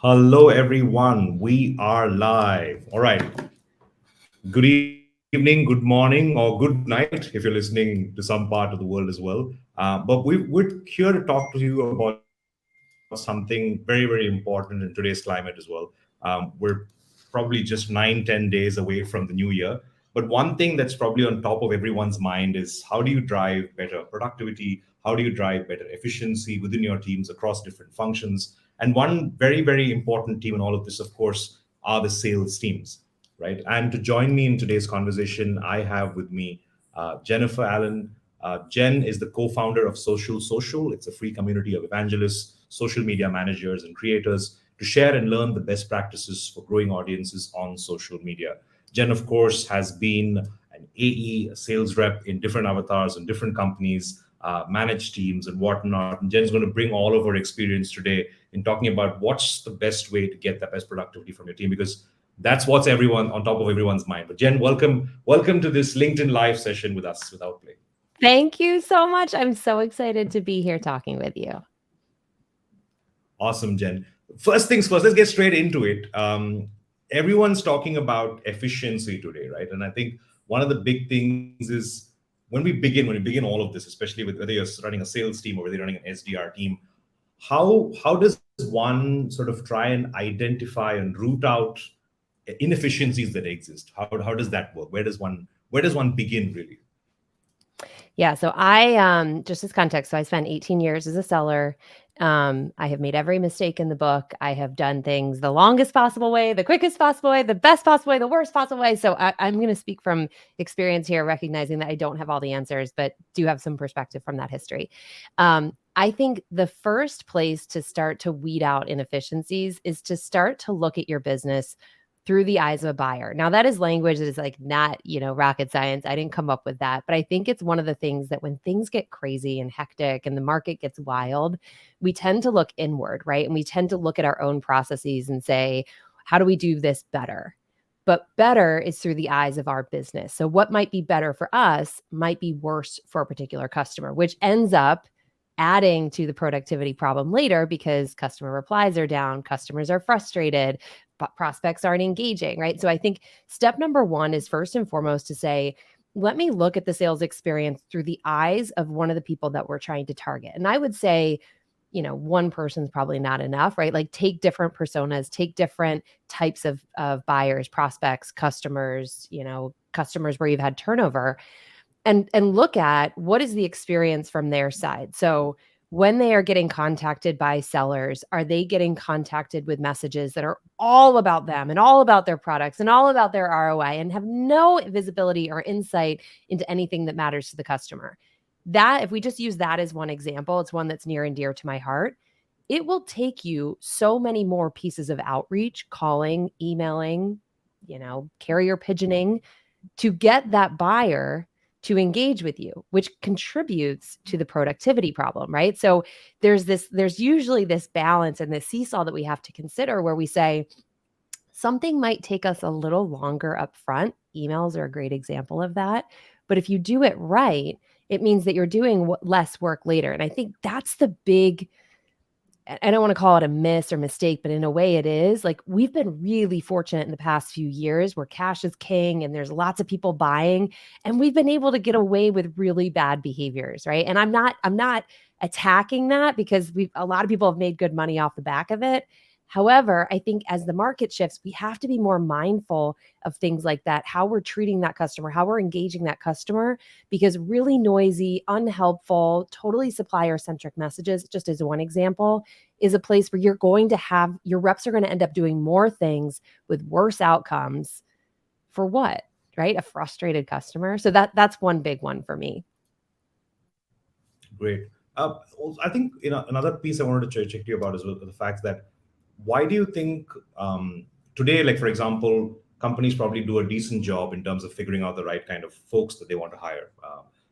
Hello, everyone. We are live. All right. Good evening, good morning, or good night if you're listening to some part of the world as well. But we're here to talk to you about something very, very important in today's climate as well. We're probably just 9, 10 days away from the new year. But one thing that's probably on top of everyone's mind is how do you drive better productivity? How do you drive better efficiency within your teams across different functions? And one very, very important team in all of this, of course, are the sales teams, right? And to join me in today's conversation, I have with me Jennifer Allen. Jen is the co-founder of Social. It's a free community of evangelists, social media managers, and creators to share and learn the best practices for growing audiences on social media. Jen, of course, has been an AE, a sales rep in different avatars and different companies, managed teams and whatnot. And Jen's going to bring all of her experience today in talking about what's the best way to get the best productivity from your team, because that's what's everyone on top of everyone's mind. But Jen, welcome to this LinkedIn live session with us with Outplay. Thank you so much. I'm so excited to be here talking with you. Awesome, Jen. First things first, let's get straight into it. Everyone's talking about efficiency today, right? And I think one of the big things is when we begin all of this, especially with whether you're running a sales team or whether you're running an SDR team, how does one sort of try and identify and root out inefficiencies that exist? How does that work? Where does one begin really? Yeah, so I just as context, so I spent 18 years as a seller. I have made every mistake in the book. I have done things the longest possible way, the quickest possible way, the best possible way, the worst possible way. So I'm going to speak from experience here, recognizing that I don't have all the answers, but do have some perspective from that history. I think the first place to start to weed out inefficiencies is to start to look at your business through the eyes of a buyer. Now that is language that is like not, rocket science. I didn't come up with that, but I think it's one of the things that when things get crazy and hectic and the market gets wild, we tend to look inward, right? And we tend to look at our own processes and say, how do we do this better? But better is through the eyes of our business. So what might be better for us might be worse for a particular customer, which ends up adding to the productivity problem later because customer replies are down, customers are frustrated, prospects aren't engaging, right? So I think step number one is first and foremost to say, let me look at the sales experience through the eyes of one of the people that we're trying to target. And I would say, one person's probably not enough, right? Like take different personas, take different types of buyers, prospects, customers, customers where you've had turnover and look at what is the experience from their side. So when they are getting contacted by sellers, are they getting contacted with messages that are all about them and all about their products and all about their ROI and have no visibility or insight into anything that matters to the customer? That, if we just use that as one example, it's one that's near and dear to my heart. It will take you so many more pieces of outreach, calling, emailing, carrier pigeoning to get that buyer to engage with you, which contributes to the productivity problem, right? So there's usually this balance and this seesaw that we have to consider where we say something might take us a little longer up front. Emails are a great example of that. But if you do it right, it means that you're doing less work later. And I think that's the big, I don't want to call it a miss or mistake, but in a way it is. Like we've been really fortunate in the past few years where cash is king and there's lots of people buying and we've been able to get away with really bad behaviors, right? And I'm not attacking that because a lot of people have made good money off the back of it. However, I think as the market shifts, we have to be more mindful of things like that, how we're treating that customer, how we're engaging that customer, because really noisy, unhelpful, totally supplier centric messages, just as one example, is a place where you're going to have your reps are going to end up doing more things with worse outcomes for what, right? A frustrated customer. So that's one big one for me. Great. I think another piece I wanted to check to you about is the fact that why do you think today, like for example, companies probably do a decent job in terms of figuring out the right kind of folks that they want to hire,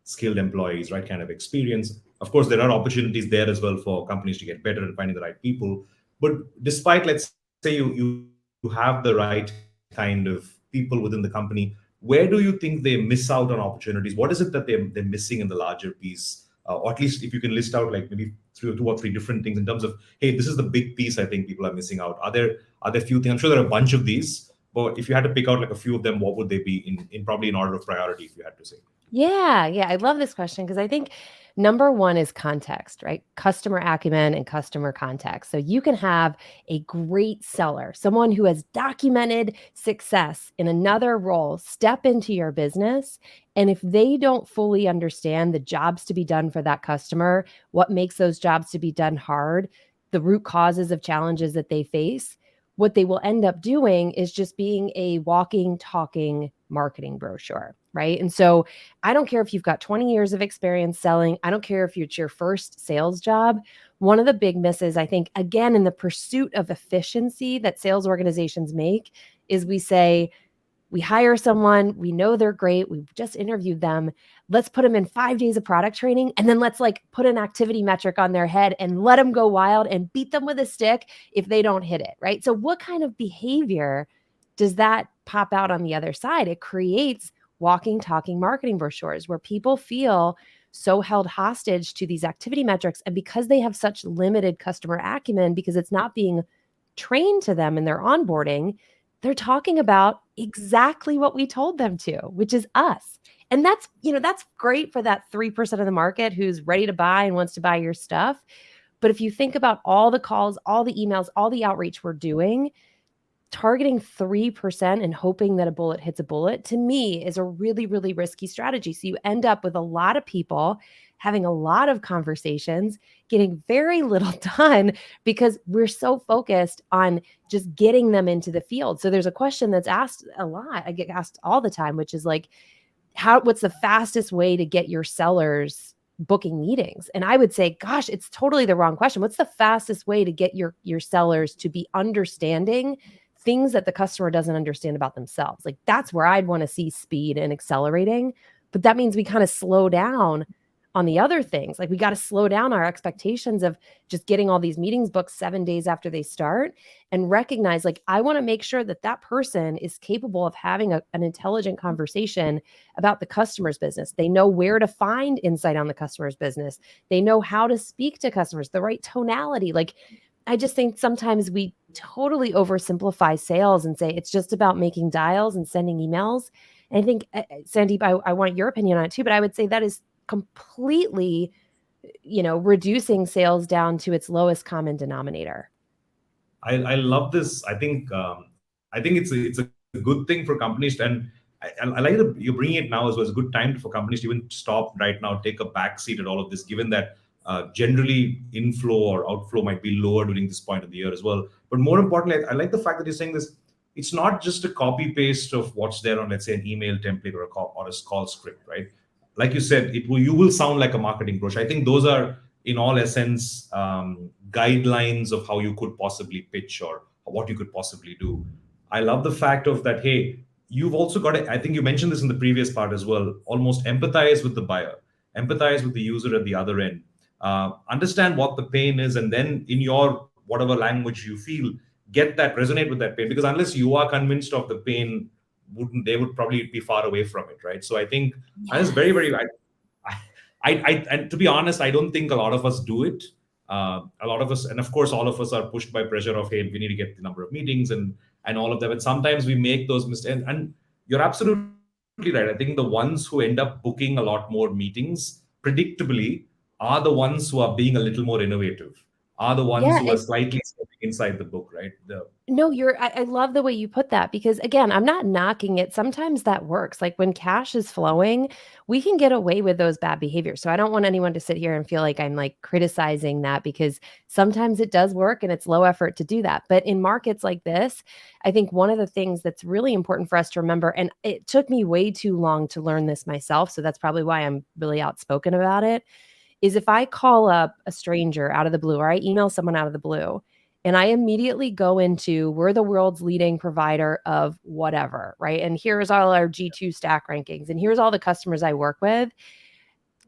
skilled employees, right kind of experience. Of course, there are opportunities there as well for companies to get better at finding the right people. But despite, let's say you have the right kind of people within the company, where do you think they miss out on opportunities? What is it that they're missing in the larger piece? or at least if you can list out like maybe two or three different things in terms of, hey, this is the big piece I think people are missing out. Are there few things? I'm sure there are a bunch of these, but if you had to pick out like a few of them, what would they be in probably in order of priority if you had to say? Yeah, I love this question because I think number one is context, right? Customer acumen and customer context. So you can have a great seller, someone who has documented success in another role, step into your business. And if they don't fully understand the jobs to be done for that customer, what makes those jobs to be done hard, the root causes of challenges that they face, what they will end up doing is just being a walking, talking marketing brochure, right? And so I don't care if you've got 20 years of experience selling. I don't care if it's your first sales job. One of the big misses, I think, again, in the pursuit of efficiency that sales organizations make is we say, we hire someone, we know they're great, we've just interviewed them. Let's put them in 5 days of product training, and then let's like put an activity metric on their head and let them go wild and beat them with a stick if they don't hit it, right? So what kind of behavior does that pop out on the other side? It creates walking, talking marketing brochures where people feel so held hostage to these activity metrics. And because they have such limited customer acumen, because it's not being trained to them in their onboarding, they're talking about exactly what we told them to, which is us. And that's great for that 3% of the market who's ready to buy and wants to buy your stuff. But if you think about all the calls, all the emails, all the outreach we're doing, targeting 3% and hoping that a bullet hits a bullet, to me, is a really, really risky strategy. So you end up with a lot of people having a lot of conversations, getting very little done because we're so focused on just getting them into the field. So there's a question that's asked a lot. I get asked all the time, which is like, what's the fastest way to get your sellers booking meetings? And I would say, gosh, it's totally the wrong question. What's the fastest way to get your sellers to be understanding things that the customer doesn't understand about themselves? Like that's where I'd want to see speed and accelerating. But that means we kind of slow down on the other things. Like we got to slow down our expectations of just getting all these meetings booked 7 days after they start and recognize like I want to make sure that that person is capable of having an intelligent conversation about the customer's business. They know where to find insight on the customer's business. They know how to speak to customers, the right tonality. Like I just think sometimes we totally oversimplify sales and say it's just about making dials and sending emails. And I think, Sandeep, I want your opinion on it too, but I would say that is completely, reducing sales down to its lowest common denominator. I love this. I think it's a good thing for companies to, and I like that you're bringing it now as well. It's a good time for companies to even stop right now, take a back seat at all of this, given that generally inflow or outflow might be lower during this point of the year as well. But more importantly, I like the fact that you're saying this. It's not just a copy paste of what's there on, let's say, an email template or a call script, right? Like you said, you will sound like a marketing brochure. I think those are in all essence guidelines of how you could possibly pitch or what you could possibly do. I love the fact of that. Hey, you've also got to, I think you mentioned this in the previous part as well, almost empathize with the buyer, empathize with the user at the other end, understand what the pain is, and then in your whatever language you feel, get that, resonate with that pain, because unless you are convinced of the pain, wouldn't they would probably be far away from it, right? So I think that is very, very, and to be honest, I don't think a lot of us do it. A lot of us, and of course, all of us are pushed by pressure of, hey, we need to get the number of meetings and all of that. And sometimes we make those mistakes. And you're absolutely right. I think the ones who end up booking a lot more meetings, predictably, are the ones who are being a little more innovative, are the ones who Yeah, are slightly stepping inside the book, right? no, I love the way you put that because again, I'm not knocking it. Sometimes that works. Like when cash is flowing, we can get away with those bad behaviors. So I don't want anyone to sit here and feel like I'm like criticizing that because sometimes it does work and it's low effort to do that. But in markets like this, I think one of the things that's really important for us to remember, and it took me way too long to learn this myself, so that's probably why I'm really outspoken about it, is if I call up a stranger out of the blue or I email someone out of the blue and I immediately go into, we're the world's leading provider of whatever, right? And here's all our G2 stack rankings, and here's all the customers I work with.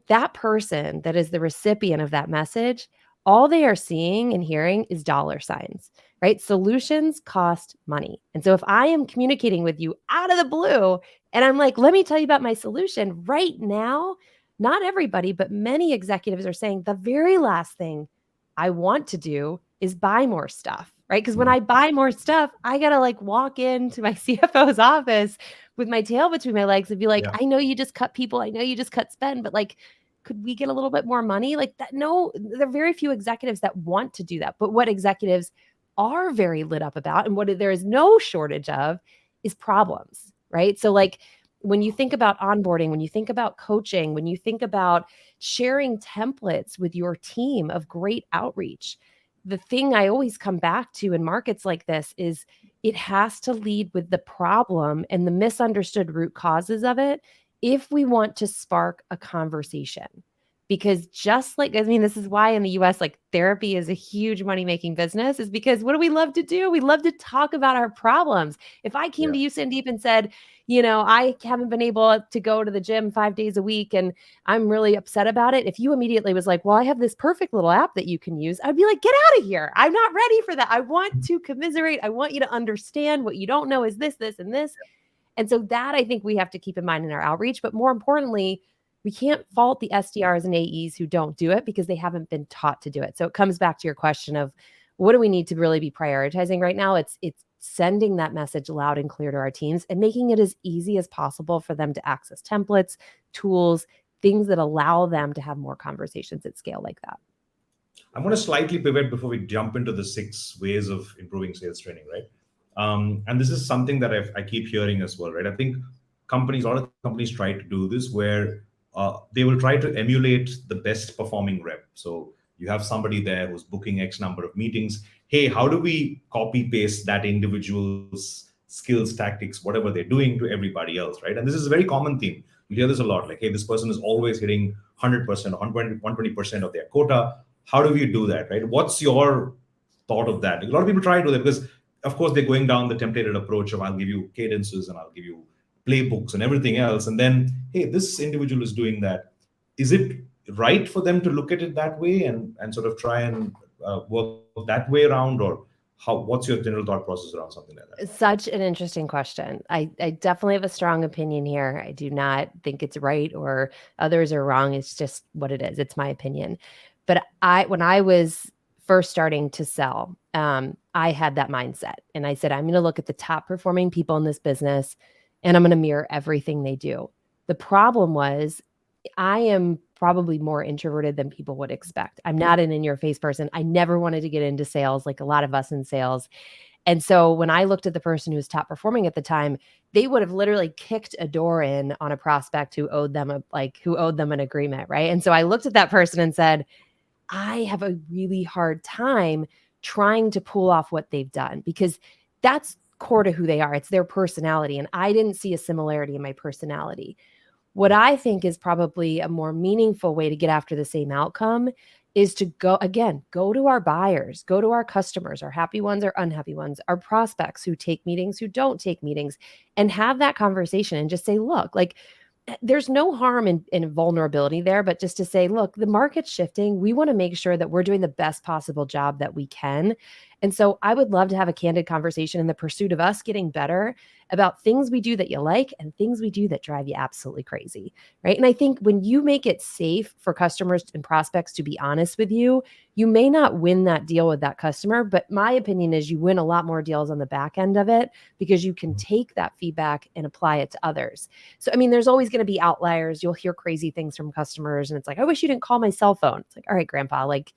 That person that is the recipient of that message, all they are seeing and hearing is dollar signs, right? Solutions cost money. And so if I am communicating with you out of the blue and I'm like, let me tell you about my solution right now, not everybody, but many executives are saying the very last thing I want to do is buy more stuff, right? Because when I buy more stuff, I got to like walk into my CFO's office with my tail between my legs and be like, Yeah. I know you just cut people, I know you just cut spend, but like, could we get a little bit more money? Like that? No, there are very few executives that want to do that. But what executives are very lit up about and what there is no shortage of is problems, right? So, like, when you think about onboarding, when you think about coaching, when you think about sharing templates with your team of great outreach, the thing I always come back to in markets like this is it has to lead with the problem and the misunderstood root causes of it if we want to spark a conversation. Because just like, I mean, this is why in the US, like therapy is a huge money making business, is because what do we love to do? We love to talk about our problems. If I came Yeah. to you, Sandeep, and said, I haven't been able to go to the gym 5 days a week and I'm really upset about it. If you immediately was like, well, I have this perfect little app that you can use, I'd be like, get out of here. I'm not ready for that. I want to commiserate. I want you to understand what you don't know is this, this, and this. And so that I think we have to keep in mind in our outreach. But more importantly, we can't fault the SDRs and AEs who don't do it because they haven't been taught to do it. So it comes back to your question of what do we need to really be prioritizing right now? It's sending that message loud and clear to our teams and making it as easy as possible for them to access templates, tools, things that allow them to have more conversations at scale like that. I'm going to slightly pivot before we jump into the 6 ways of improving sales training, right? And this is something that I keep hearing as well, right? I think a lot of companies try to do this where they will try to emulate the best performing rep. So you have somebody there who's booking X number of meetings. Hey, how do we copy paste that individual's skills, tactics, whatever they're doing to everybody else, right? And this is a very common theme. You hear this a lot, like, hey, this person is always hitting 100%, 120% of their quota. How do we do that, right? What's your thought of that? A lot of people try to do that because, of course, they're going down the templated approach of I'll give you cadences and I'll give you playbooks and everything else. And then, hey, this individual is doing that. Is it right for them to look at it that way and sort of try and work that way around? Or what's your general thought process around something like that? Such an interesting question. I definitely have a strong opinion here. I do not think it's right or others are wrong. It's just what it is. It's my opinion. But when I was first starting to sell, I had that mindset. And I said, I'm going to look at the top performing people in this business and I'm going to mirror everything they do. The problem was I am probably more introverted than people would expect. I'm not an in your face person. I never wanted to get into sales like a lot of us in sales. And so when I looked at the person who was top performing at the time, they would have literally kicked a door in on a prospect who owed them an agreement, right? And so I looked at that person and said, I have a really hard time trying to pull off what they've done because that's core to who they are. It's their personality. And I didn't see a similarity in my personality. What I think is probably a more meaningful way to get after the same outcome is to go to our buyers, go to our customers, our happy ones or unhappy ones, our prospects who take meetings, who don't take meetings, and have that conversation and just say, look, like there's no harm in vulnerability there, but just to say, look, the market's shifting. We want to make sure that we're doing the best possible job that we can. And so I would love to have a candid conversation in the pursuit of us getting better about things we do that you like and things we do that drive you absolutely crazy, right? And I think when you make it safe for customers and prospects to be honest with you, you may not win that deal with that customer, but my opinion is you win a lot more deals on the back end of it because you can take that feedback and apply it to others. So, I mean, there's always going to be outliers. You'll hear crazy things from customers and it's like, I wish you didn't call my cell phone. It's like, all right, grandpa, like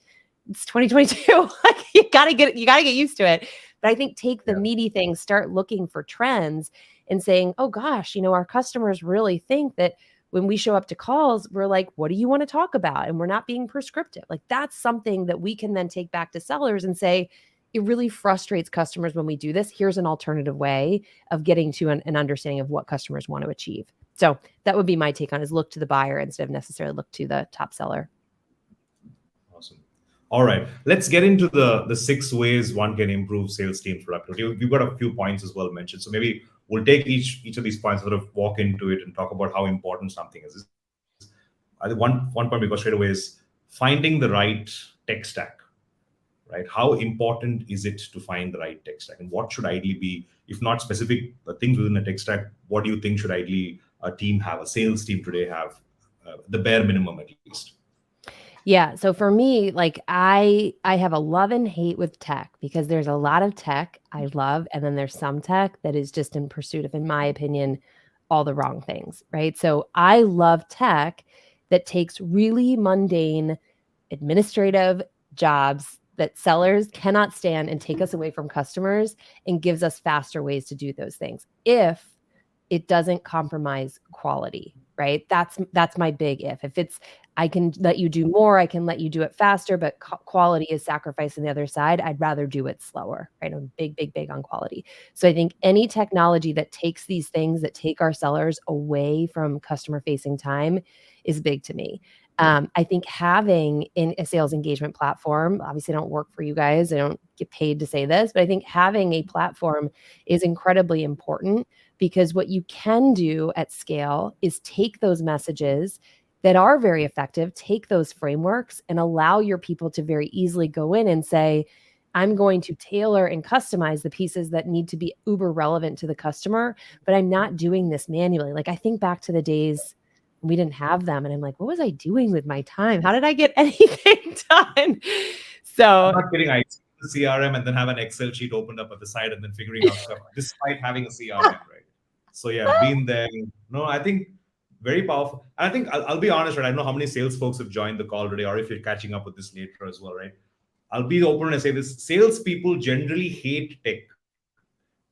it's 2022. Like you gotta get used to it. But I think take the Yeah. meaty things, start looking for trends and saying, oh gosh, our customers really think that when we show up to calls, we're like, what do you want to talk about? And we're not being prescriptive. Like that's something that we can then take back to sellers and say, it really frustrates customers when we do this. Here's an alternative way of getting to an understanding of what customers want to achieve. So that would be my take on is look to the buyer instead of necessarily look to the top seller. Awesome. All right, let's get into the 6 ways one can improve sales team productivity. We've got a few points as well mentioned, so maybe we'll take each of these points, sort of walk into it, and talk about how important something is. I think one point we got straight away is finding the right tech stack. Right? How important is it to find the right tech stack, and what should ideally be, if not specific things within a tech stack, what do you think should ideally a team have, a sales team today have the bare minimum at least. Yeah. So for me, like I have a love and hate with tech because there's a lot of tech I love, and then there's some tech that is just in pursuit of, in my opinion, all the wrong things. Right. So I love tech that takes really mundane administrative jobs that sellers cannot stand and take us away from customers and gives us faster ways to do those things if it doesn't compromise quality, right? That's my big if it's I can let you do more, I can let you do it faster, but quality is sacrificed on the other side. I'd rather do it slower, right? I'm big on quality. So I think any technology that takes these things that take our sellers away from customer facing time is big to me. I think having in a sales engagement platform, obviously I don't work for you guys, I don't get paid to say this, but I think having a platform is incredibly important because what you can do at scale is take those messages that are very effective, take those frameworks and allow your people to very easily go in and say, I'm going to tailor and customize the pieces that need to be uber relevant to the customer, but I'm not doing this manually. Like I think back to the days we didn't have them and I'm like, what was I doing with my time? How did I get anything done? I'm So not kidding. I use the CRM and then have an Excel sheet opened up at the side and then figuring out stuff despite having a CRM, right? So yeah, been there. No, I think very powerful. And I think I'll be honest, right? I don't know how many sales folks have joined the call today, or if you're catching up with this later as well, right? I'll be open and say this: salespeople generally hate tech,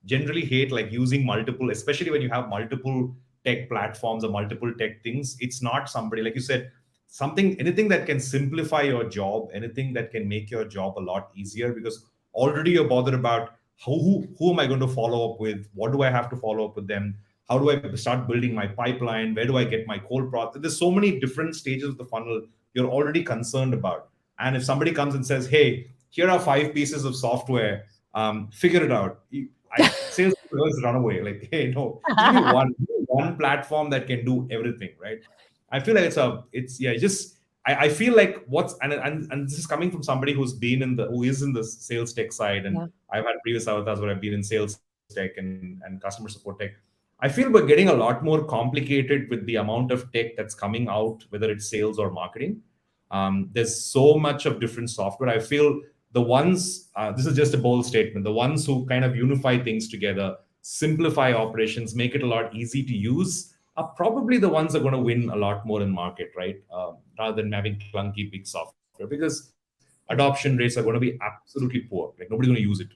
generally hate like using multiple, especially when you have multiple tech platforms or multiple tech things. It's not somebody, like you said, something, anything that can simplify your job, anything that can make your job a lot easier, because already you're bothered about who am I going to follow up with, what do I have to follow up with them, how do I start building my pipeline, where do I get my cold process. There's so many different stages of the funnel you're already concerned about. And if somebody comes and says, hey, here are 5 pieces of software, figure it out. Sales people always run away. Like, hey, no, give me one platform that can do everything, right? I feel like it's yeah, just I feel like what's and this is coming from somebody who is in the sales tech side, and yeah. I've had previous avatars where I've been in sales tech and customer support tech. I feel we're getting a lot more complicated with the amount of tech that's coming out, whether it's sales or marketing. There's so much of different software. I feel the ones, this is just a bold statement, the ones who kind of unify things together, simplify operations, make it a lot easy to use, are probably the ones that are going to win a lot more in market, right? Rather than having clunky big software, because adoption rates are going to be absolutely poor. Like nobody's going to use it,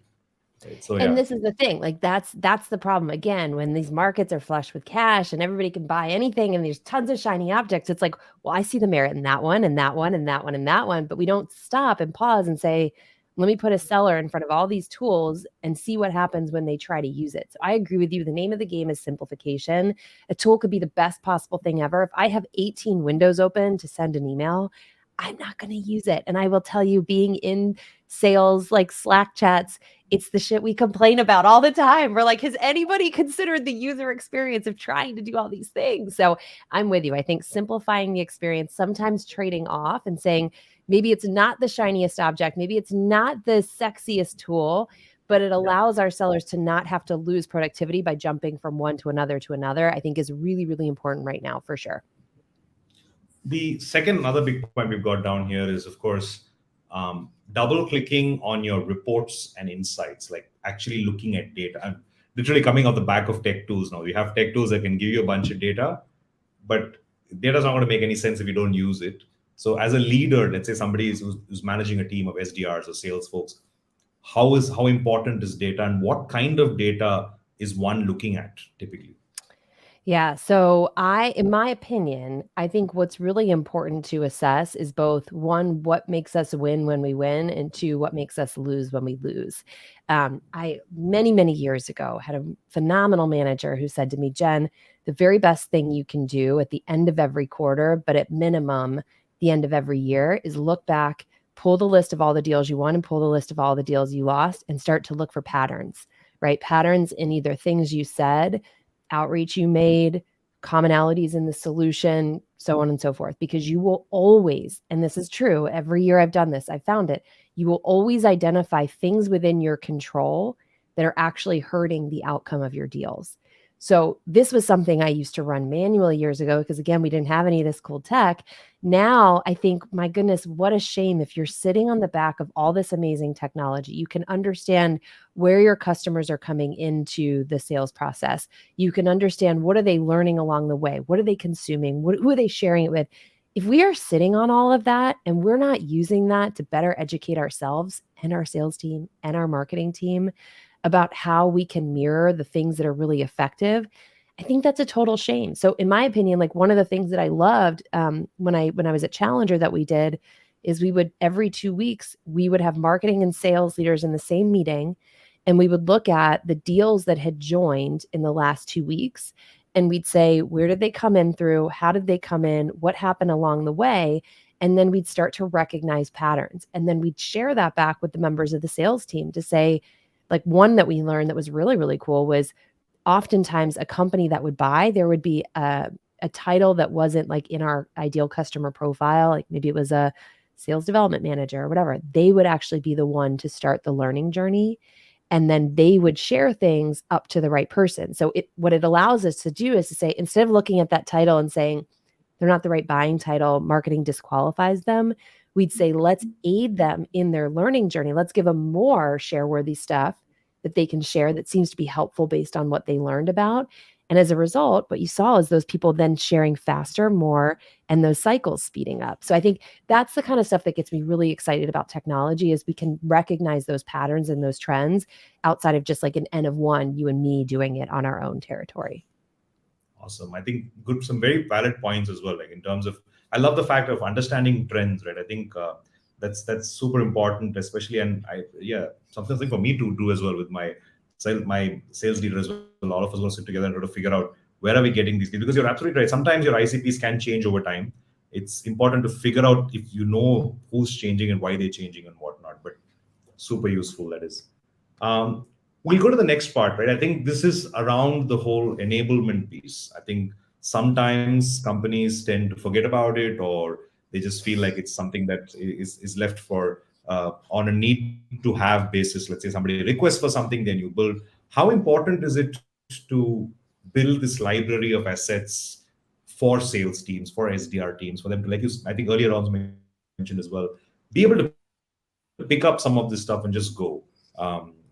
right? So yeah. And this is the thing, like that's the problem again when these markets are flush with cash and everybody can buy anything and there's tons of shiny objects. It's like, well, I see the merit in that one and that one and that one and that one, but we don't stop and pause and say, let me put a seller in front of all these tools and see what happens when they try to use it. So I agree with you. The name of the game is simplification. A tool could be the best possible thing ever. If I have 18 windows open to send an email, I'm not going to use it. And I will tell you, being in sales, like Slack chats, it's the shit we complain about all the time. We're like, has anybody considered the user experience of trying to do all these things? So I'm with you. I think simplifying the experience, sometimes trading off and saying, maybe it's not the shiniest object, maybe it's not the sexiest tool, but it Yeah. allows our sellers to not have to lose productivity by jumping from one to another, I think is really, really important right now for sure. The second, another big point we've got down here is, of course, double clicking on your reports and insights, like actually looking at data. I'm literally coming off the back of tech tools now. You have tech tools that can give you a bunch of data, but data's not going to make any sense if you don't use it. So as a leader, let's say somebody who's managing a team of SDRs or sales folks, how important is data, and what kind of data is one looking at typically? Yeah. So in my opinion, I think what's really important to assess is both one, what makes us win when we win, and two, what makes us lose when we lose. I many years ago had a phenomenal manager who said to me, Jen, the very best thing you can do at the end of every quarter, but at minimum, the end of every year, is look back, pull the list of all the deals you won and pull the list of all the deals you lost, and start to look for patterns, right? Patterns in either things you said, outreach you made, commonalities in the solution, so on and so forth. Because you will always, and this is true, every year I've done this, I've found it, you will always identify things within your control that are actually hurting the outcome of your deals. So this was something I used to run manually years ago because, again, we didn't have any of this cool tech. Now I think, my goodness, what a shame if you're sitting on the back of all this amazing technology. You can understand where your customers are coming into the sales process. You can understand, what are they learning along the way? What are they consuming? Who are they sharing it with? If we are sitting on all of that and we're not using that to better educate ourselves and our sales team and our marketing team about how we can mirror the things that are really effective, I think that's a total shame. So in my opinion, like, one of the things that I loved, when I was at Challenger, that we did, is we would, every 2 weeks, we would have marketing and sales leaders in the same meeting, and we would look at the deals that had joined in the last 2 weeks, and we'd say, where did they come in through? How did they come in? What happened along the way? And then we'd start to recognize patterns, and then we'd share that back with the members of the sales team to say, like, one that we learned that was really, really cool was, oftentimes a company that would buy, there would be a title that wasn't like in our ideal customer profile. Like, maybe it was a sales development manager or whatever. They would actually be the one to start the learning journey. And then they would share things up to the right person. So what it allows us to do is to say, instead of looking at that title and saying they're not the right buying title, marketing disqualifies them, we'd say, let's aid them in their learning journey. Let's give them more share worthy stuff that they can share that seems to be helpful based on what they learned about. And as a result, what you saw is those people then sharing faster, more, and those cycles speeding up. So I think that's the kind of stuff that gets me really excited about technology, is we can recognize those patterns and those trends outside of just like an N of one, you and me doing it on our own territory. Awesome. I think good, some very valid points as well. Like, in terms of, I love the fact of understanding trends, right? I think that's super important, especially, and yeah, something for me to do as well with my sales leader as well. All of us going to sit together and try to figure out where are we getting these deals, because you're absolutely right. Sometimes your ICPs can change over time. It's important to figure out if you know who's changing and why they're changing and whatnot. But super useful, that is. Um, we'll go to the next part, right? I think this is around the whole enablement piece. I think sometimes companies tend to forget about it, or they just feel like it's something that is left for on a need to have basis. Let's say somebody requests for something, then you build. How important is it to build this library of assets for sales teams, for SDR teams, for them to, like you, I think earlier on mentioned as well, be able to pick up some of this stuff and just go.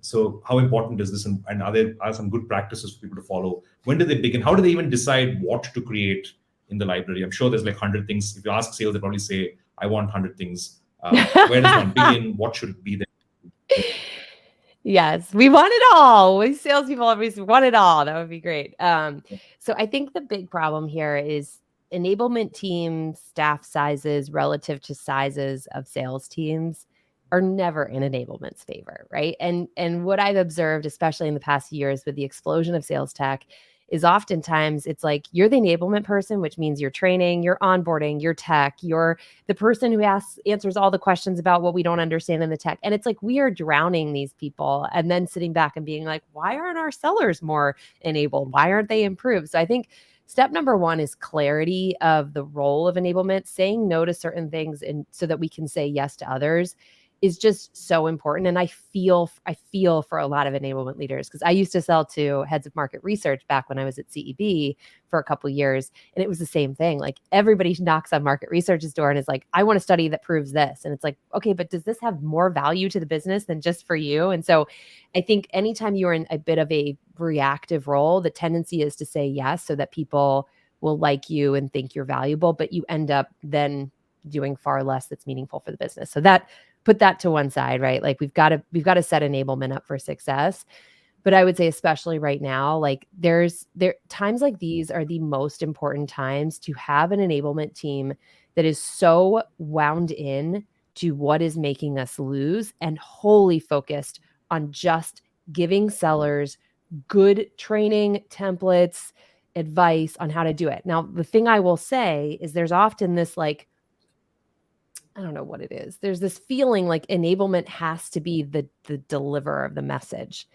So how important is this, and are there some good practices for people to follow? When do they begin? How do they even decide what to create in the library? I'm sure there's like 100 things. If you ask sales, they probably say, I want 100 things. Where does one begin? What should it be there? Yes, we want it all. We salespeople always want it all. That would be great. So I think the big problem here is enablement team staff sizes relative to sizes of sales teams are never in enablement's favor, right? And what I've observed, especially in the past years with the explosion of sales tech, is oftentimes it's like, you're the enablement person, which means you're training, you're onboarding, you're tech, you're the person who answers all the questions about what we don't understand in the tech. And it's like, we are drowning these people and then sitting back and being like, why aren't our sellers more enabled? Why aren't they improved? So I think step number one is clarity of the role of enablement, saying no to certain things, and so that we can say yes to others is just so important. And I feel for a lot of enablement leaders, because I used to sell to heads of market research back when I was at CEB for a couple of years, and it was the same thing. Like, everybody knocks on market research's door and is like, I want a study that proves this. And it's like, okay, but does this have more value to the business than just for you? And so I think anytime you're in a bit of a reactive role, the tendency is to say yes so that people will like you and think you're valuable, but you end up then doing far less that's meaningful for the business. So that, put that to one side, right? Like, we've got to set enablement up for success. But I would say, especially right now, like, there times like these are the most important times to have an enablement team that is so wound in to what is making us lose and wholly focused on just giving sellers good training templates, advice on how to do it. Now, the thing I will say is, there's often this, like, I don't know what it is. There's this feeling like enablement has to be the deliverer of the message.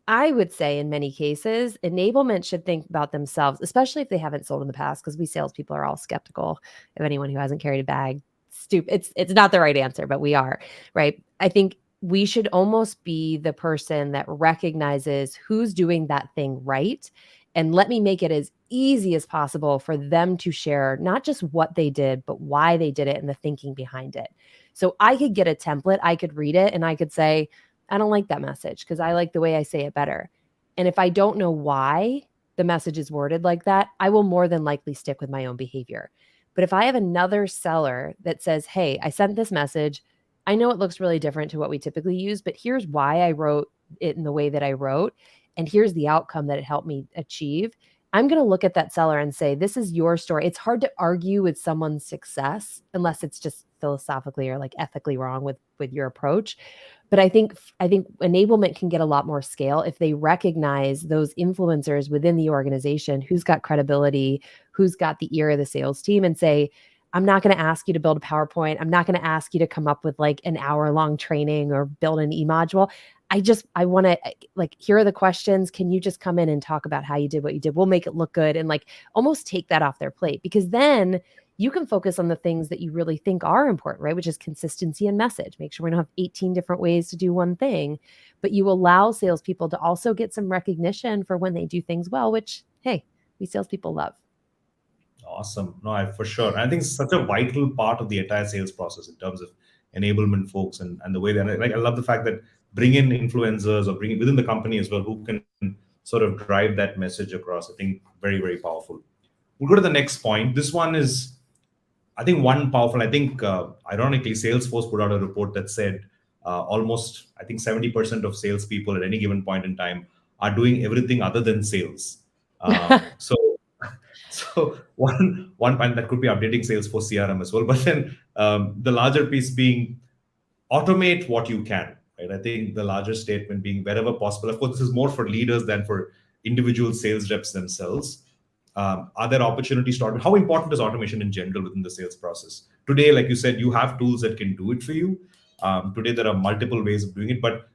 I would say in many cases, enablement should think about themselves, especially if they haven't sold in the past, because we salespeople are all skeptical of anyone who hasn't carried a bag. Stupid. It's not the right answer, but we are, right? I think we should almost be the person that recognizes who's doing that thing right and let me make it as easy as possible for them to share not just what they did, but why they did it and the thinking behind it. So I could get a template, I could read it, and I could say, I don't like that message because I like the way I say it better. And if I don't know why the message is worded like that, I will more than likely stick with my own behavior. But if I have another seller that says, hey, I sent this message, I know it looks really different to what we typically use, but here's why I wrote it in the way that I wrote, and here's the outcome that it helped me achieve. I'm going to look at that seller and say, this is your story. It's hard to argue with someone's success unless it's just philosophically or like ethically wrong with your approach. But I think enablement can get a lot more scale if they recognize those influencers within the organization, who's got credibility, who's got the ear of the sales team, and say, I'm not going to ask you to build a PowerPoint. I'm not going to ask you to come up with like an hour-long training or build an e-module. I want to, like, here are the questions. Can you just come in and talk about how you did what you did? We'll make it look good, and like almost take that off their plate, because then you can focus on the things that you really think are important, right? Which is consistency and message. Make sure we don't have 18 different ways to do one thing, but you allow salespeople to also get some recognition for when they do things well, which, hey, we salespeople love. Awesome. No, for sure. I think it's such a vital part of the entire sales process in terms of enablement folks, and the way that, like, I love the fact that bring in influencers or bring in within the company as well who can sort of drive that message across. I think very, very powerful. We'll go to the next point. This one is, I think, one powerful. I think, ironically, Salesforce put out a report that said almost, I think, 70% of salespeople at any given point in time are doing everything other than sales. So, so one point that could be updating Salesforce CRM as well. But then the larger piece being automate what you can, right? I think the larger statement being wherever possible. Of course, this is more for leaders than for individual sales reps themselves. Are there opportunities to automate? How important is automation in general within the sales process? Today, like you said, you have tools that can do it for you. Today, there are multiple ways of doing it, but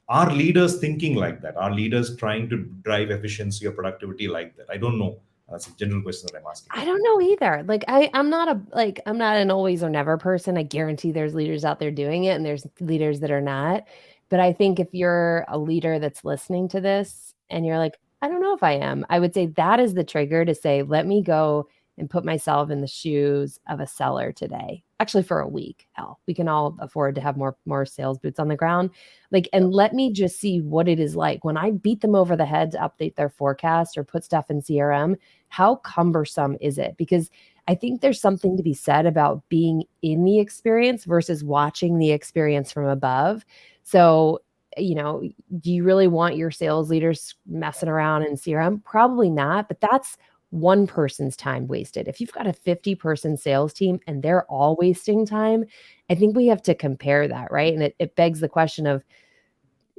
are leaders thinking like that? Are leaders trying to drive efficiency or productivity like that? I don't know. That's a general question that I'm asking. I don't know either. Like I'm not an always or never person. I guarantee there's leaders out there doing it and there's leaders that are not. But I think if you're a leader that's listening to this and you're like, I don't know if I am, I would say that is the trigger to say, let me go and put myself in the shoes of a seller today. Actually, for a week. Hell, we can all afford to have more sales boots on the ground. Like, and let me just see what it is like when I beat them over the head to update their forecast or put stuff in CRM. How cumbersome is it? Because I think there's something to be said about being in the experience versus watching the experience from above. So, do you really want your sales leaders messing around in CRM? Probably not, but that's one person's time wasted. If you've got a 50-person sales team and they're all wasting time, I think we have to compare that, right? And it begs the question of,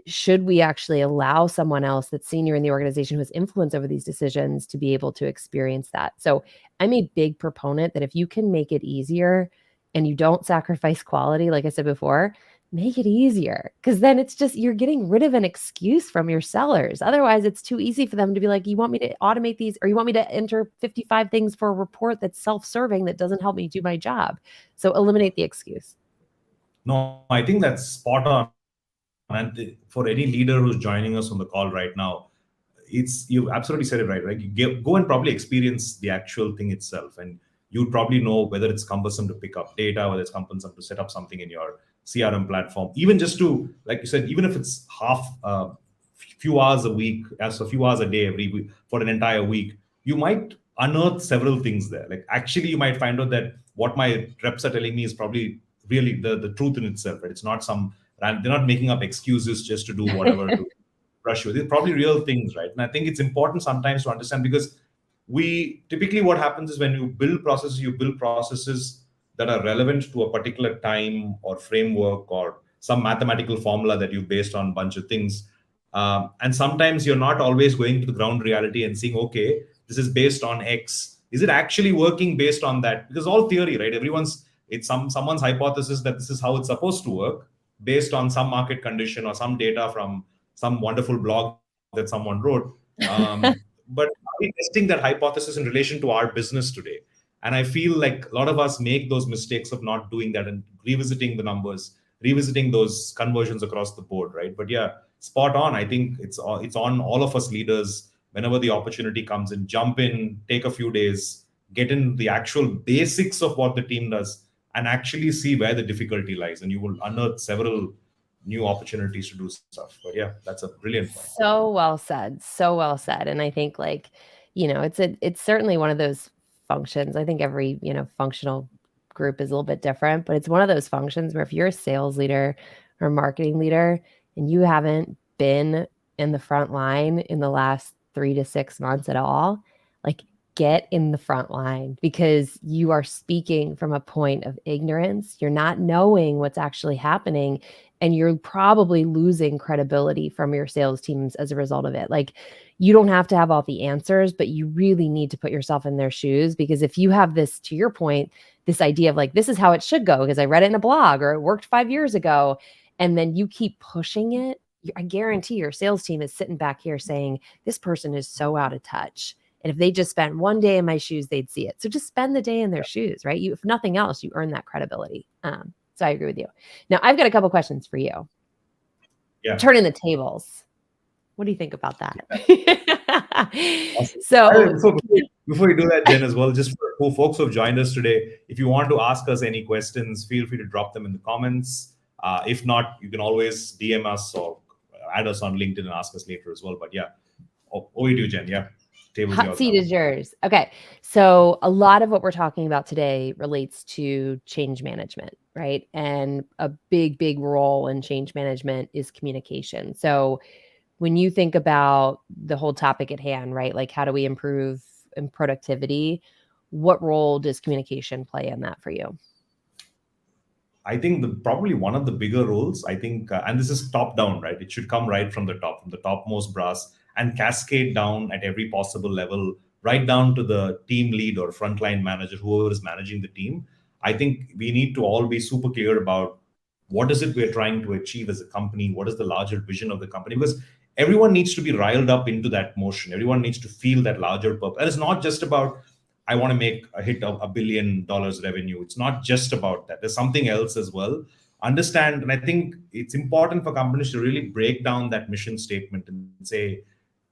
should we actually allow someone else that's senior in the organization who has influence over these decisions to be able to experience that? So I'm a big proponent that if you can make it easier and you don't sacrifice quality, like I said before, make it easier, because then it's just, you're getting rid of an excuse from your sellers. Otherwise, it's too easy for them to be like, you want me to automate these, or you want me to enter 55 things for a report that's self-serving that doesn't help me do my job. So eliminate the excuse. No, I think that's spot on. And for any leader who's joining us on the call right now, you absolutely said it right. Right, go and probably experience the actual thing itself, and you'd probably know whether it's cumbersome to pick up data, whether it's cumbersome to set up something in your CRM platform, even just to, like you said, even if it's few hours a week, as a few hours a day every week for an entire week, you might unearth several things there. Like, actually, you might find out that what my reps are telling me is probably really the truth in itself. Right? It's not they're not making up excuses just to do whatever to brush with. It's probably real things, right? And I think it's important sometimes to understand, because we typically, what happens is when you build processes that are relevant to a particular time or framework or some mathematical formula that you've based on a bunch of things. And sometimes you're not always going to the ground reality and seeing, okay, this is based on X. Is it actually working based on that? Because all theory, right? It's someone's hypothesis that this is how it's supposed to work based on some market condition or some data from some wonderful blog that someone wrote. But are we testing that hypothesis in relation to our business today? And I feel like a lot of us make those mistakes of not doing that and revisiting the numbers, revisiting those conversions across the board, right? But yeah, spot on. I think it's on all of us leaders, whenever the opportunity comes in, jump in, take a few days, get in the actual basics of what the team does, and actually see where the difficulty lies. And you will unearth several new opportunities to do stuff. But yeah, that's a brilliant point. So well said. So well said. And I think like, it's certainly one of those functions. I think every, functional group is a little bit different, but it's one of those functions where if you're a sales leader or marketing leader and you haven't been in the front line in the last 3 to 6 months at all, like get in the front line because you are speaking from a point of ignorance. You're not knowing what's actually happening and you're probably losing credibility from your sales teams as a result of it. Like you don't have to have all the answers, but you really need to put yourself in their shoes because if you have this, to your point, this idea of like, this is how it should go because I read it in a blog or it worked 5 years ago, and then you keep pushing it, I guarantee your sales team is sitting back here saying, this person is so out of touch. And if they just spent one day in my shoes, they'd see it. So just spend the day in their shoes, right? If nothing else, you earn that credibility. So I agree with you. Now I've got a couple questions for you. Yeah. Turning the tables. What do you think about that? Awesome. So Before you do that, Jen, as well, just for folks who have joined us today, if you want to ask us any questions, feel free to drop them in the comments. If not, you can always DM us or add us on LinkedIn and ask us later as well. But yeah, over to you, Jen. Yeah, table's hot yours seat now. is yours. Okay. So a lot of what we're talking about today relates to change management, right? And a big, big role in change management is communication. So when you think about the whole topic at hand, right? Like how do we improve in productivity? What role does communication play in that for you? I think probably one of the bigger roles, I think, and this is top down, right? It should come right from the topmost brass and cascade down at every possible level, right down to the team lead or frontline manager, whoever is managing the team. I think we need to all be super clear about what is it we're trying to achieve as a company? What is the larger vision of the company? Because everyone needs to be riled up into that motion. Everyone needs to feel that larger purpose. And it's not just about I want to make a hit of $1 billion revenue. It's not just about that. There's something else as well. Understand, and I think it's important for companies to really break down that mission statement and say,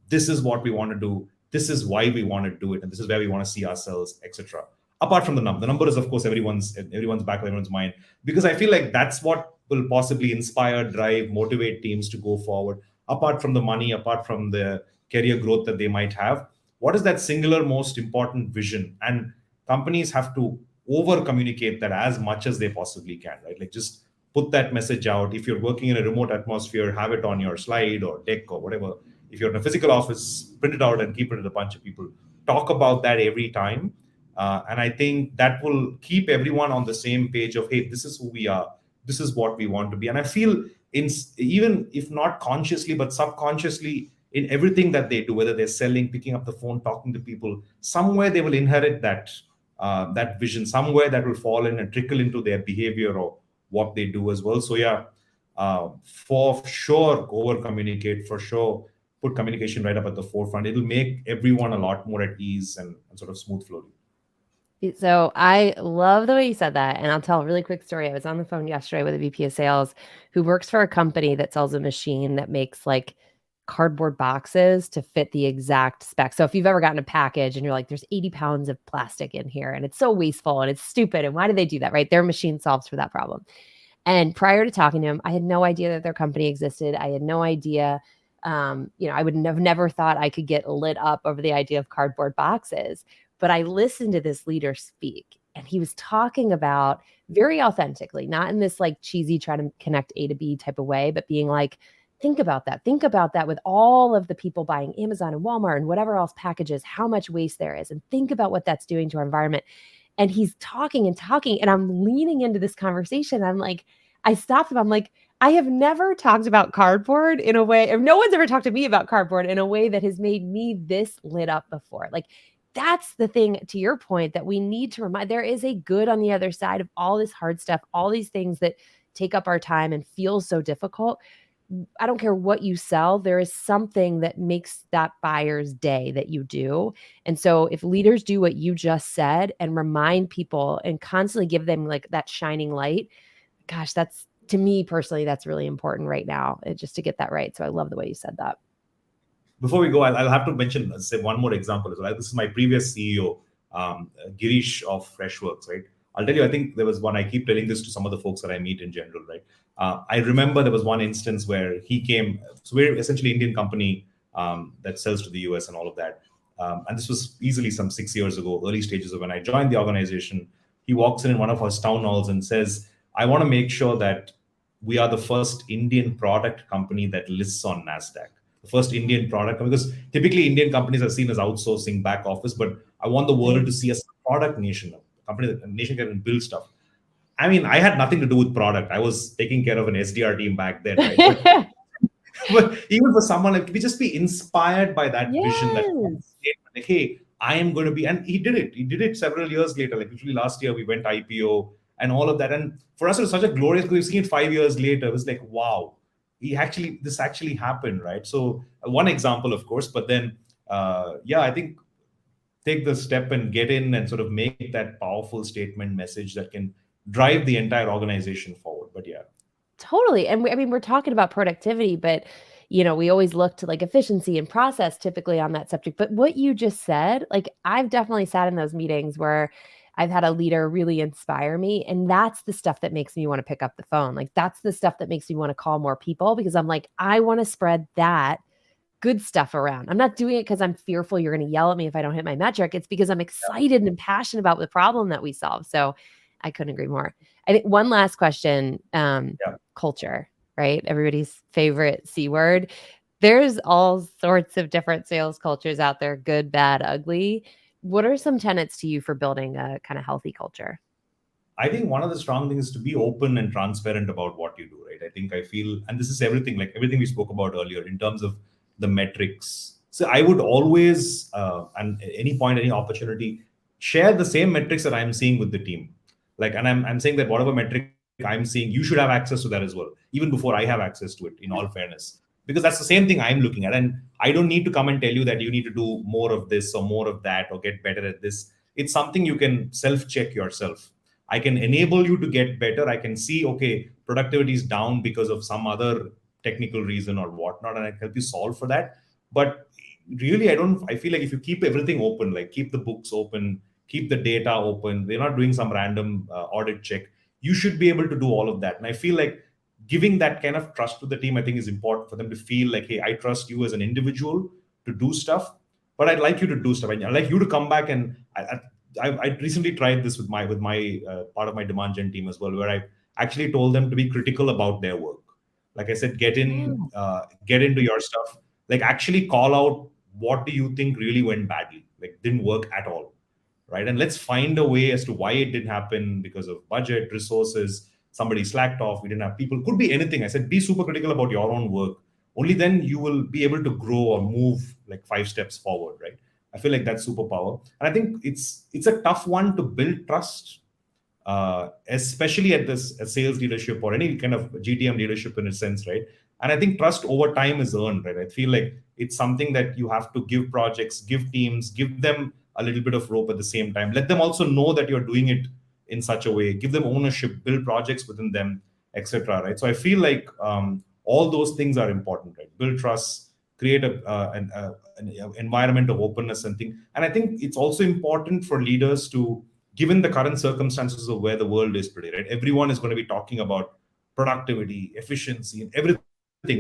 this is what we want to do, this is why we want to do it, and this is where we want to see ourselves, etc. Apart from the number is of course everyone's back of everyone's mind, because I feel like that's what will possibly inspire, drive, motivate teams to go forward. Apart from the money, apart from the career growth that they might have, what is that singular most important vision? And companies have to over communicate that as much as they possibly can, right? Like just put that message out. If you're working in a remote atmosphere, have it on your slide or deck or whatever. If you're in a physical office, print it out and keep it with a bunch of people. Talk about that every time. And I think that will keep everyone on the same page of, hey, this is who we are, this is what we want to be. And I feel even if not consciously but subconsciously, in everything that they do, whether they're selling, picking up the phone, talking to people, somewhere they will inherit that vision. Somewhere that will fall in and trickle into their behavior or what they do as well. So yeah, for sure, over communicate. For sure, put communication right up at the forefront. It'll make everyone a lot more at ease and sort of smooth flowing. So I love the way you said that. And I'll tell a really quick story. I was on the phone yesterday with a VP of sales who works for a company that sells a machine that makes like cardboard boxes to fit the exact spec. So if you've ever gotten a package and you're like, there's 80 pounds of plastic in here and it's so wasteful and it's stupid. And why do they do that? Right? Their machine solves for that problem. And prior to talking to him, I had no idea that their company existed. I had no idea. I would have never thought I could get lit up over the idea of cardboard boxes. But I listened to this leader speak, and he was talking about very authentically, not in this like cheesy try to connect A to B type of way, but being like, think about that. Think about that with all of the people buying Amazon and Walmart and whatever else packages, how much waste there is. And think about what that's doing to our environment. And he's talking and talking, and I'm leaning into this conversation. I'm like, I stopped him. I'm like, I have never talked about cardboard in a way, or no one's ever talked to me about cardboard in a way that has made me this lit up before. Like, that's the thing, to your point, that we need to remind. There is a good on the other side of all this hard stuff, all these things that take up our time and feel so difficult. I don't care what you sell, there is something that makes that buyer's day that you do. And so if leaders do what you just said and remind people and constantly give them like that shining light, gosh, that's, to me personally, that's really important right now, just to get that right. So I love the way you said that. before we go, I'll have to mention, say one more example as well. This is my previous CEO, Girish of Freshworks, right? I'll tell you, I think there was one, I keep telling this to some of the folks that I meet in general, right? I remember there was one instance where he came, so we're essentially Indian company that sells to the US and all of that. And this was easily some 6 years ago, early stages of when I joined the organization. He walks in one of our town halls and says, I want to make sure that we are the first Indian product company that lists on NASDAQ. The first Indian product, because typically Indian companies are seen as outsourcing back office, but I want the world Right. to see us as a product nation, a company that a nation can build stuff. I mean, I had nothing to do with product. I was taking care of an SDR team back then, right? But but even for someone like we just be inspired by that vision, that Yes. statement, like, hey, I am going to be, and he did it. He did it several years later. Like literally last year, we went IPO and all of that. And for us, it was such a glorious because we've seen it 5 years later. It was like, wow, this actually happened, right? So one example, of course, but then, yeah, I think take the step and get in and sort of make that powerful statement message that can drive the entire organization forward. But yeah. Totally. And I mean, we're talking about productivity, but we always look to like efficiency and process typically on that subject. But what you just said, like I've definitely sat in those meetings where I've had a leader really inspire me. And that's the stuff that makes me want to pick up the phone. Like that's the stuff that makes me want to call more people because I'm like, I want to spread that good stuff around. I'm not doing it because I'm fearful you're going to yell at me if I don't hit my metric. It's because I'm excited and passionate about the problem that we solve. So I couldn't agree more. I think one last question, Yeah. culture, right? Everybody's favorite C word. There's all sorts of different sales cultures out there, good, bad, ugly. What are some tenets to you for building a kind of healthy culture? I think one of the strong things is to be open and transparent about what you do, right? I think I feel, and this is everything, like everything we spoke about earlier in terms of the metrics. So I would always, and at any point, any opportunity, share the same metrics that I'm seeing with the team. Like, and I'm saying that whatever metric I'm seeing, you should have access to that as well, even before I have access to it, in all fairness. Because that's the same thing I'm looking at. And I don't need to come and tell you that you need to do more of this or more of that or get better at this. It's something you can self check yourself. I can enable you to get better. I can see, okay, productivity is down because of some other technical reason or whatnot, and I can help you solve for that. But really, I feel like if you keep everything open, like keep the books open, keep the data open, they're not doing some random audit check, you should be able to do all of that. And I feel like giving that kind of trust to the team, I think is important for them to feel like, hey, I trust you as an individual to do stuff, but I'd like you to do stuff. I'd like you to come back and I recently tried this with my part of my demand gen team as well, where I actually told them to be critical about their work. Like I said, Yeah. get into your stuff. Like actually call out what do you think really went badly, like didn't work at all, right? And let's find a way as to why it didn't happen because of budget, resources, somebody slacked off, we didn't have people, could be anything. I said, be super critical about your own work. Only then you will be able to grow or move like 5 steps forward, right? I feel like that's superpower. And I think it's a tough one to build trust, especially at this sales leadership or any kind of GTM leadership in a sense, right? And I think trust over time is earned, right? I feel like it's something that you have to give projects, give teams, give them a little bit of rope at the same time. Let them also know that you're doing it in such a way. Give them ownership, build projects within them, etc. Right? So I feel like all those things are important, right? Build trust, create an environment of openness and thing. And I think it's also important for leaders to, given the current circumstances of where the world is today, right? Everyone is going to be talking about productivity, efficiency, and everything,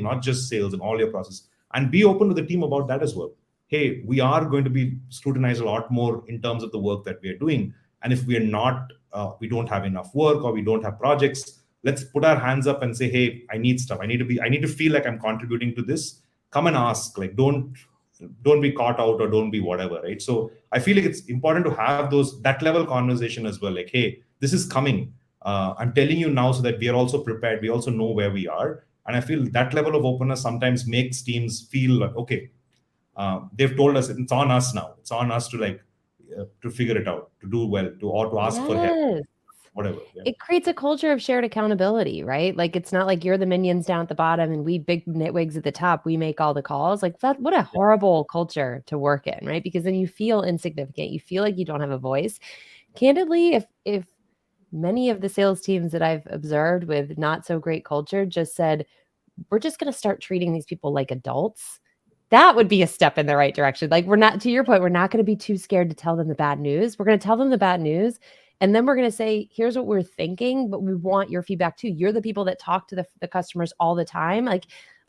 not just sales and all your process. And be open to the team about that as well. Hey, we are going to be scrutinized a lot more in terms of the work that we are doing. And if we are not, we don't have enough work or we don't have projects, let's put our hands up and say, hey, I need stuff. I need to feel like I'm contributing to this. Come and ask. Like, don't be caught out or don't be whatever, right? So I feel like it's important to have that level conversation as well. Like, hey, this is coming. I'm telling you now so that we are also prepared. We also know where we are. And I feel that level of openness sometimes makes teams feel like, okay, they've told us it's on us now. It's on us to to figure it out, to do well, to ask for help, Yes. whatever. Yeah. It creates a culture of shared accountability, right? Like it's not like you're the minions down at the bottom and we big nitwigs at the top, we make all the calls. Like that, what a Yeah. horrible culture to work in, right? Because then you feel insignificant. You feel like you don't have a voice. Candidly, if many of the sales teams that I've observed with not so great culture just said, we're just going to start treating these people like adults, that would be a step in the right direction. Like, we're not, to your point, we're not going to be too scared to tell them the bad news. We're going to tell them the bad news. And then we're going to say, here's what we're thinking, but we want your feedback too. You're the people that talk to the customers all the time. Like,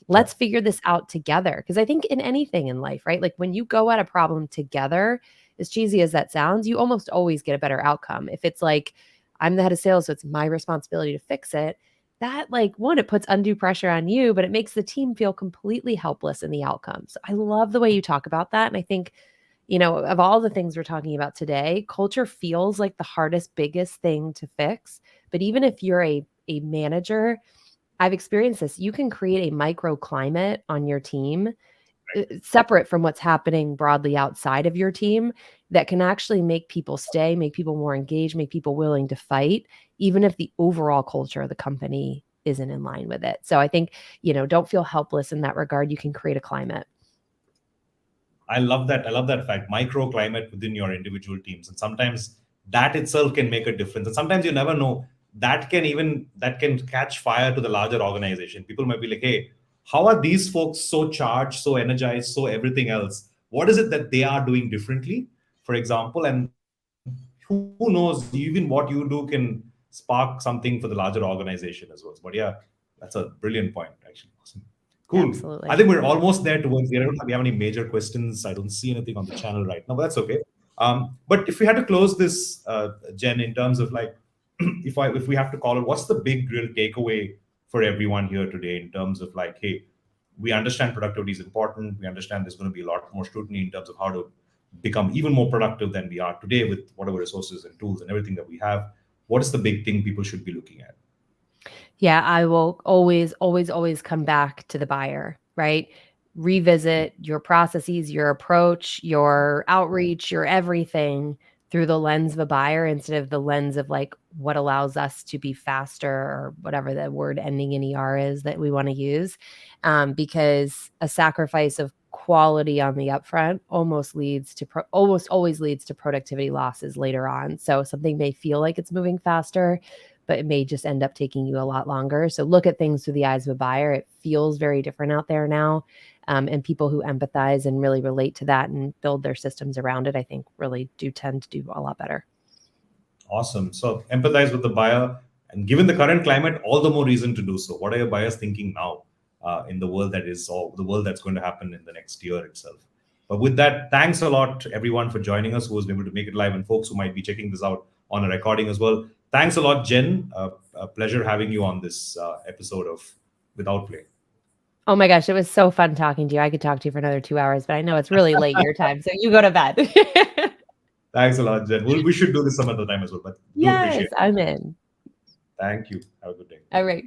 let's figure this out together. Because I think in anything in life, right? Like, when you go at a problem together, as cheesy as that sounds, you almost always get a better outcome. If it's like, I'm the head of sales, so it's my responsibility to fix it, that, like, one, it puts undue pressure on you, but it makes the team feel completely helpless in the outcomes. I love the way you talk about that. And I think, of all the things we're talking about today, culture feels like the hardest, biggest thing to fix. But even if you're a manager, I've experienced this. You can create a microclimate on your team, separate from what's happening broadly outside of your team, that can actually make people stay, make people more engaged, make people willing to fight, even if the overall culture of the company isn't in line with it. So I think, don't feel helpless in that regard. You can create a climate. I love that. I love that fact. Microclimate within your individual teams, and sometimes that itself can make a difference. And sometimes you never know, that can catch fire to the larger organization. People might be like, "Hey, how are these folks so charged, so energized, so everything else? What is it that they are doing differently?" For example, and who knows, even what you do can spark something for the larger organization as well. But yeah, that's a brilliant point, actually. Awesome. Cool. I think Absolutely. we're almost there towards the end. I don't think we have any major questions. I don't see anything on the channel right now, but that's okay. But if we had to close this, Jen, in terms of like, if we have to call it, what's the big real takeaway for everyone here today in terms of like, hey, we understand productivity is important. We understand there's going to be a lot more scrutiny in terms of how to become even more productive than we are today with whatever resources and tools and everything that we have. What is the big thing people should be looking at? Yeah, I will always, always, always come back to the buyer, right? Revisit your processes, your approach, your outreach, your everything through the lens of a buyer instead of the lens of like what allows us to be faster, or whatever the word ending in ER is that we want to use. Because a sacrifice of quality on the upfront almost always leads to productivity losses later on. So something may feel like it's moving faster, but it may just end up taking you a lot longer. So look at things through the eyes of a buyer. It feels very different out there now. And people who empathize and really relate to that and build their systems around it, I think really do tend to do a lot better. Awesome. So empathize with the buyer, and given the current climate, all the more reason to do so. What are your buyers thinking now in the world that is, or the world that's going to happen in the next year itself? But with that, thanks a lot, everyone, for joining us who was able to make it live, and folks who might be checking this out on a recording as well. Thanks a lot, Jen. A pleasure having you on this episode of With Outplay. Oh my gosh, it was so fun talking to you. I could talk to you for another 2 hours, but I know it's really late your time, so you go to bed. Thanks a lot, Jen. We should do this some other time as well, but do appreciate Yes, it. I'm in. Thank you. Have a good day. All right.